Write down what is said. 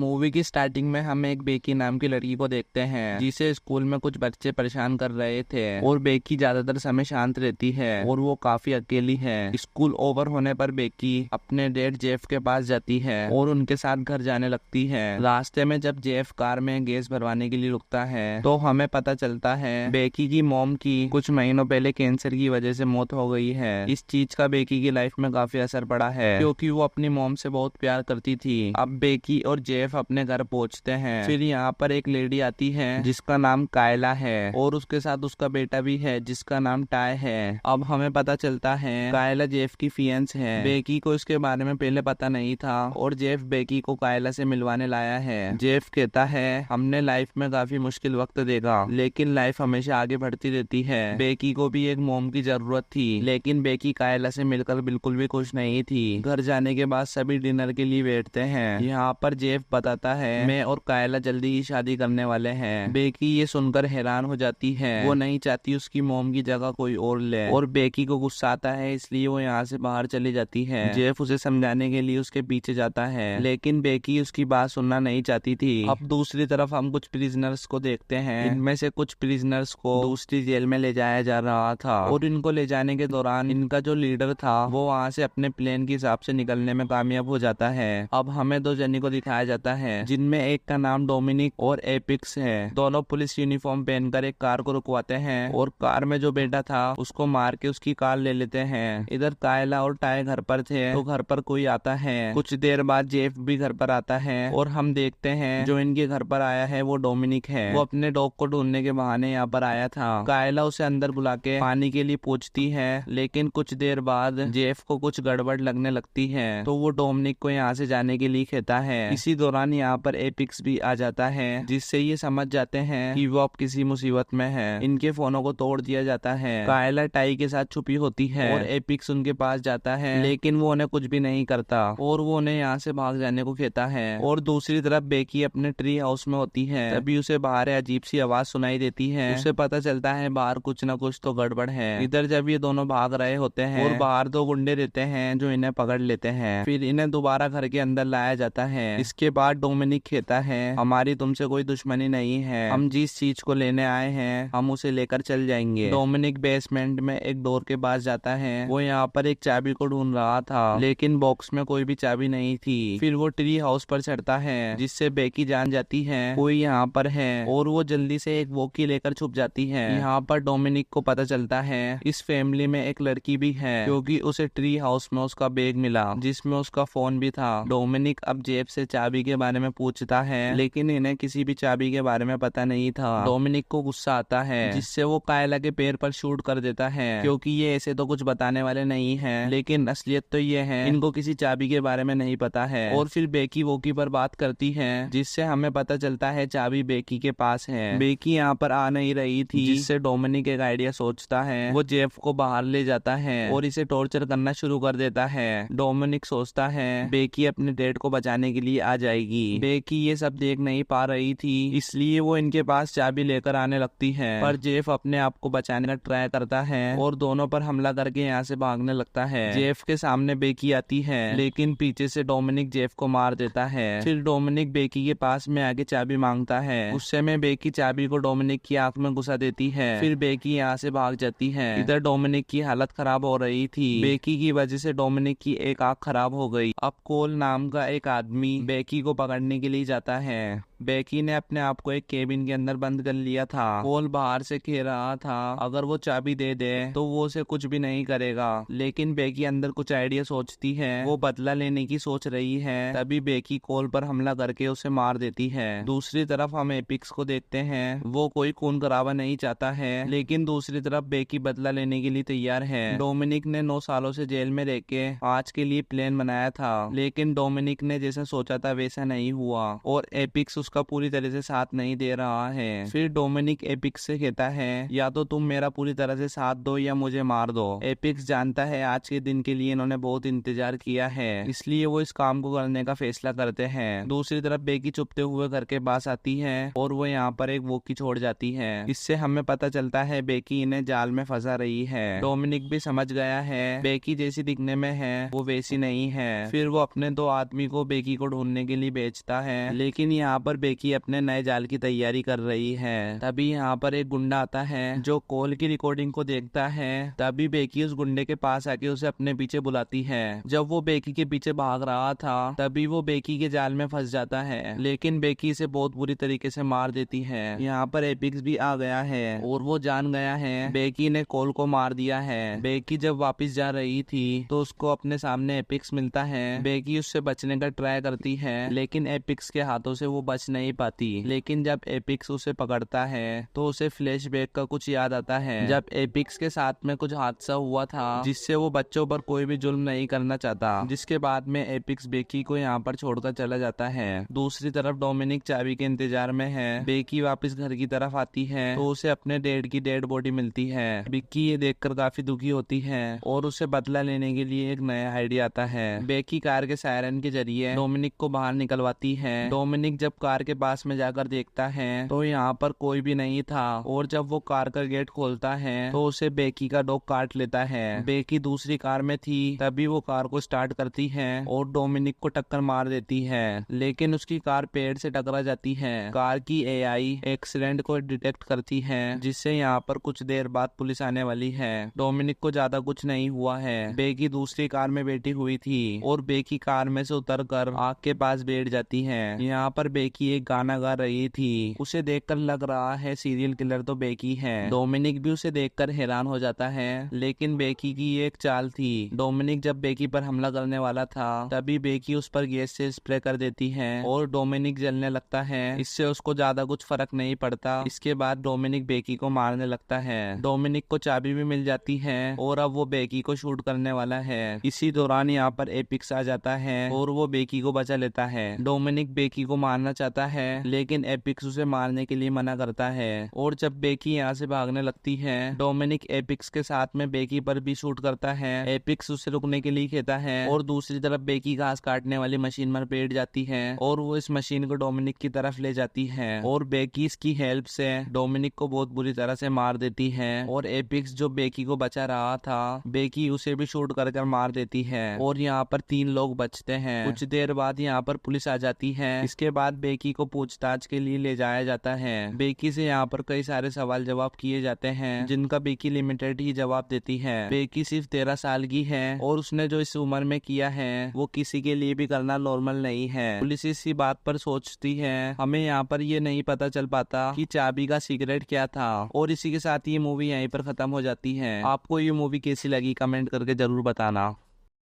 Movie की starting में हम एक बेकी नाम की लड़की को देखते हैं जिसे स्कूल में कुछ बच्चे परेशान कर रहे थे और बेकी ज्यादातर समय शांत रहती है और वो काफी अकेली है। स्कूल ओवर होने पर बेकी अपने डैड जेफ के पास जाती है और उनके साथ घर जाने लगती है। रास्ते में जब जेफ कार में गैस भरवाने के लिए रुकता है तो हमें पता चलता है बेकी की मॉम की कुछ महीनों पहले कैंसर की वजह से मौत हो गई है। इस चीज का बेकी की लाइफ में काफी असर पड़ा है क्योंकि वो अपनी मॉम से बहुत प्यार करती थी। अब बेकी और जेफ अपने घर पहुंचते हैं। फिर यहाँ पर एक लेडी आती है जिसका नाम कायला है और उसके साथ उसका बेटा भी है जिसका नाम टाय है। अब हमें पता चलता है कायला जेफ की फियंस है। बेकी को इसके बारे में पहले पता नहीं था और जेफ बेकी को कायला से मिलवाने लाया है। जेफ कहता है हमने लाइफ में काफी मुश्किल वक्त देखा लेकिन लाइफ हमेशा आगे बढ़ती रहती है। बेकी को भी एक मॉम की जरूरत थी लेकिन बेकी कायला से मिलकर बिल्कुल भी खुश नहीं थी। घर जाने के बाद सभी डिनर के लिए बैठते हैं। यहाँ पर जेफ बताता है मैं और कायला जल्दी ही शादी करने वाले हैं। बेकी ये सुनकर हैरान हो जाती है। वो नहीं चाहती उसकी मॉम की जगह कोई और ले और बेकी को गुस्सा आता है इसलिए वो यहाँ से बाहर चली जाती है। जेफ उसे समझाने के लिए उसके पीछे जाता है लेकिन बेकी उसकी बात सुनना नहीं चाहती थी। अब दूसरी तरफ हम कुछ प्रिजनर्स को देखते हैं। इनमें से कुछ प्रिजनर्स को दूसरी जेल में ले जाया जा रहा था और इनको ले जाने के दौरान इनका जो लीडर था वो वहाँ से अपने प्लेन के हिसाब से निकलने में कामयाब हो जाता है। अब हमें दो जने को दिखाया जाता है जिनमें एक का नाम डोमिनिक और एपिक्स है। दोनों पुलिस यूनिफॉर्म पहनकर एक कार को रुकवाते हैं और कार में जो बेटा था उसको मार के उसकी कार ले लेते हैं। इधर कायला और टाय घर पर थे तो घर पर कोई आता है। कुछ देर बाद जेफ भी घर पर आता है और हम देखते हैं जो इनके घर पर आया है वो डोमिनिक है। वो अपने डॉग को ढूंढने के बहाने यहाँ पर आया था। कायला उसे अंदर बुला के पानी के लिए पूछती है लेकिन कुछ देर बाद जेफ को कुछ गड़बड़ लगने लगती है तो वो डोमिनिक को यहाँ से जाने के लिए कहता है। इसी दौरान यहाँ पर एपिक्स भी आ जाता है जिससे ये समझ जाते हैं कि वो अब किसी मुसीबत में है। इनके फोनों को तोड़ दिया जाता है। कायला टाई के साथ छुपी होती है और एपिक्स उनके पास जाता है लेकिन वो उन्हें कुछ भी नहीं करता और वो उन्हें यहाँ से भाग जाने को कहता है। और दूसरी तरफ बेकी अपने ट्री हाउस में होती है तभी उसे बाहर अजीब सी आवाज सुनाई देती है। उसे पता चलता है बाहर कुछ न कुछ तो गड़बड़ है। इधर जब ये दोनों भाग रहे होते हैं और बाहर दो गुंडे रहते हैं जो इन्हें पकड़ लेते हैं। फिर इन्हें दोबारा घर के अंदर लाया जाता है। इसके बाद डोमिनिक कहता है हमारी तुमसे कोई दुश्मनी नहीं है, हम जिस चीज को लेने आए हैं हम उसे लेकर चल जाएंगे। डोमिनिक बेसमेंट में एक डोर के पास जाता है। वो यहाँ पर एक चाबी को ढूंढ रहा था लेकिन बॉक्स में कोई भी चाबी नहीं थी। फिर वो ट्री हाउस पर चढ़ता है जिससे बेकी जान जाती है कोई यहाँ पर है और वो जल्दी से एक वॉकी लेकर छुप जाती है। यहाँ पर डोमिनिक को पता चलता है इस फैमिली में एक लड़की भी है क्योंकि उसे ट्री हाउस में उसका बैग मिला जिसमें उसका फोन भी था। डोमिनिक अब जेब से चाबी के बारे में पूछता है लेकिन इन्हें किसी भी चाबी के बारे में पता नहीं था। डोमिनिक को गुस्सा आता है जिससे वो कायला के पैर पर शूट कर देता है क्योंकि ये ऐसे तो कुछ बताने वाले नहीं हैं लेकिन असलियत तो ये है इनको किसी चाबी के बारे में नहीं पता है। और फिर बेकी वोकी पर बात करती है जिससे हमें पता चलता है चाबी बेकी के पास है। बेकी यहाँ पर आ नहीं रही थी जिससे डोमिनिक एक आइडिया सोचता है। वो जेफ को बाहर ले जाता है और इसे टॉर्चर करना शुरू कर देता है। डोमिनिक सोचता है बेकी अपने डैड को बचाने के लिए आ जाएगी। बेकी ये सब देख नहीं पा रही थी इसलिए वो इनके पास चाबी लेकर आने लगती है पर जेफ अपने आप को बचाने का ट्राई करता है और दोनों पर हमला करके यहाँ से भागने लगता है। जेफ के सामने बेकी आती है लेकिन पीछे से डोमिनिक जेफ को मार देता है। फिर डोमिनिक बेकी के पास में आके चाबी मांगता है। गुस्से में बेकी चाबी को डोमिनिक की आंख में घुसा देती है। फिर बेकी यहाँ से भाग जाती है। इधर डोमिनिक की हालत खराब हो रही थी। बेकी की वजह से डोमिनिक की एक आंख खराब हो गई। अब कोल नाम का एक आदमी बेकी को पकड़ने के लिए जाता है। बेकी ने अपने आप को एक केबिन के अंदर बंद कर लिया था। कोल बाहर से कह रहा था अगर वो चाबी दे दे तो वो उसे कुछ भी नहीं करेगा लेकिन बेकी अंदर कुछ आइडिया सोचती है। वो बदला लेने की सोच रही है तभी बेकी कोल पर हमला करके उसे मार देती है। दूसरी तरफ हम एपिक्स को देखते हैं। वो कोई खून खराबा नहीं चाहता है लेकिन दूसरी तरफ बेकी बदला लेने के लिए तैयार है। डोमिनिक ने 9 सालों से जेल में रह के आज के लिए प्लान बनाया था लेकिन डोमिनिक ने जैसा सोचा था वैसा नहीं हुआ और एपिक्स उसका पूरी तरह से साथ नहीं दे रहा है। फिर डोमिनिक एपिक्स से कहता है या तो तुम मेरा पूरी तरह से साथ दो या मुझे मार दो। एपिक्स जानता है आज के दिन के लिए इन्होंने बहुत इंतजार किया है, इसलिए वो इस काम को करने का फैसला करते हैं। दूसरी तरफ बेकी चुपते हुए घर के पास आती है और वो यहाँ पर एक वॉकी छोड़ जाती है। इससे हमें पता चलता है बेकी इन्हें जाल में फंसा रही है। डोमिनिक भी समझ गया है बेकी जैसी दिखने में है वो वैसी नहीं है। फिर वो अपने 2 आदमी को बेकी को ढूंढने के लिए भेजता है, लेकिन यहाँ पर बेकी अपने नए जाल की तैयारी कर रही है। तभी यहाँ पर एक गुंडा आता है जो कॉल की रिकॉर्डिंग को देखता है। तभी बेकी उस गुंडे के पास आके उसे अपने पीछे बुलाती है। जब वो बेकी के पीछे भाग रहा था तभी वो बेकी के जाल में फंस जाता है, लेकिन बेकी इसे बहुत बुरी तरीके से मार देती है। यहाँ पर एपिक्स भी आ गया है और वो जान गया है बेकी ने कॉल को मार दिया है। बेकी जब वापस जा रही थी तो उसको अपने सामने एपिक्स मिलता है। बेकी उससे बचने का ट्राई करती है, लेकिन एपिक्स के हाथों से वो बच नहीं पाती। लेकिन जब एपिक्स उसे पकड़ता है तो उसे फ्लैशबैक का कुछ याद आता है जब एपिक्स के साथ में कुछ हादसा हुआ था जिससे वो बच्चों पर कोई भी जुल्म नहीं करना चाहता। जिसके बाद में एपिक्स बेकी को यहाँ पर छोड़कर चला जाता है। दूसरी तरफ डोमिनिक चाबी के इंतजार में है। बेकी वापस घर की तरफ आती है तो उसे अपने डैड की डेड बॉडी मिलती है। बेकी ये देखकर काफी दुखी होती है और उसे बदला लेने के लिए एक नया आइडिया आता है। बेकी कार के सायरन के जरिए डोमिनिक को बाहर निकलवाती है। डोमिनिक जब कार के पास में जाकर देखता है तो यहाँ पर कोई भी नहीं था और जब वो कार का गेट खोलता है तो उसे बेकी का डॉग काट लेता है। बेकी दूसरी कार में थी तभी वो कार को स्टार्ट करती है और डोमिनिक को टक्कर मार देती है, लेकिन उसकी कार पेड़ से टकरा जाती है। कार की एआई एक्सीडेंट को डिटेक्ट करती है जिससे यहाँ पर कुछ देर बाद पुलिस आने वाली है। डोमिनिक को ज्यादा कुछ नहीं हुआ है। बेकी दूसरी कार में बैठी हुई थी और बेकी कार में से उतरकर आग के पास बैठ जाती है। यहाँ पर बेकी एक गाना गा रही थी। उसे देखकर लग रहा है सीरियल किलर तो बेकी है। डोमिनिक भी उसे देखकर हैरान हो जाता है, लेकिन बेकी की एक चाल थी। डोमिनिक जब बेकी पर हमला करने वाला था तभी बेकी उस पर गैस से स्प्रे कर देती है और डोमिनिक जलने लगता है। इससे उसको ज्यादा कुछ फर्क नहीं पड़ता। इसके बाद डोमिनिक बेकी को मारने लगता है। डोमिनिक को चाबी भी मिल जाती है और अब वो बेकी को शूट करने वाला है। इसी दौरान यहाँ पर एपिक्स आ जाता है और वो बेकी को बचा लेता है। डोमिनिक बेकी को मारना चाहता है, लेकिन एपिक्स उसे मारने के लिए मना करता है और जब बेकी यहाँ से भागने लगती है डोमिनिक एपिक्स के साथ में बेकी पर भी शूट करता है। एपिक्स उसे रुकने के लिए कहता है और दूसरी तरफ बेकी घास काटने वाली मशीन पर बैठ जाती है और वो इस मशीन को डोमिनिक की तरफ ले जाती है और बेकी इसकी हेल्प से डोमिनिक को बहुत बुरी तरह से मार देती है और एपिक्स जो बेकी को बचा रहा था बेकी उसे भी शूट कर मार देती है और यहाँ पर 3 लोग बचते हैं। कुछ देर बाद यहाँ पर पुलिस आ जाती है। इसके बाद बेकी को पूछताछ के लिए ले जाया जाता है। बेकी से यहाँ पर कई सारे सवाल जवाब किए जाते हैं जिनका बेकी लिमिटेड ही जवाब देती है। बेकी सिर्फ 13 साल की है और उसने जो इस उम्र में किया है वो किसी के लिए भी करना नॉर्मल नहीं है। पुलिस इसी बात पर सोचती है। हमें यहाँ पर ये नहीं पता चल पाता कि चाबी का सीक्रेट क्या था। और इसी के साथ ये मूवी यहीं पर खत्म हो जाती है। आपको ये मूवी कैसी लगी कमेंट करके जरूर बताना।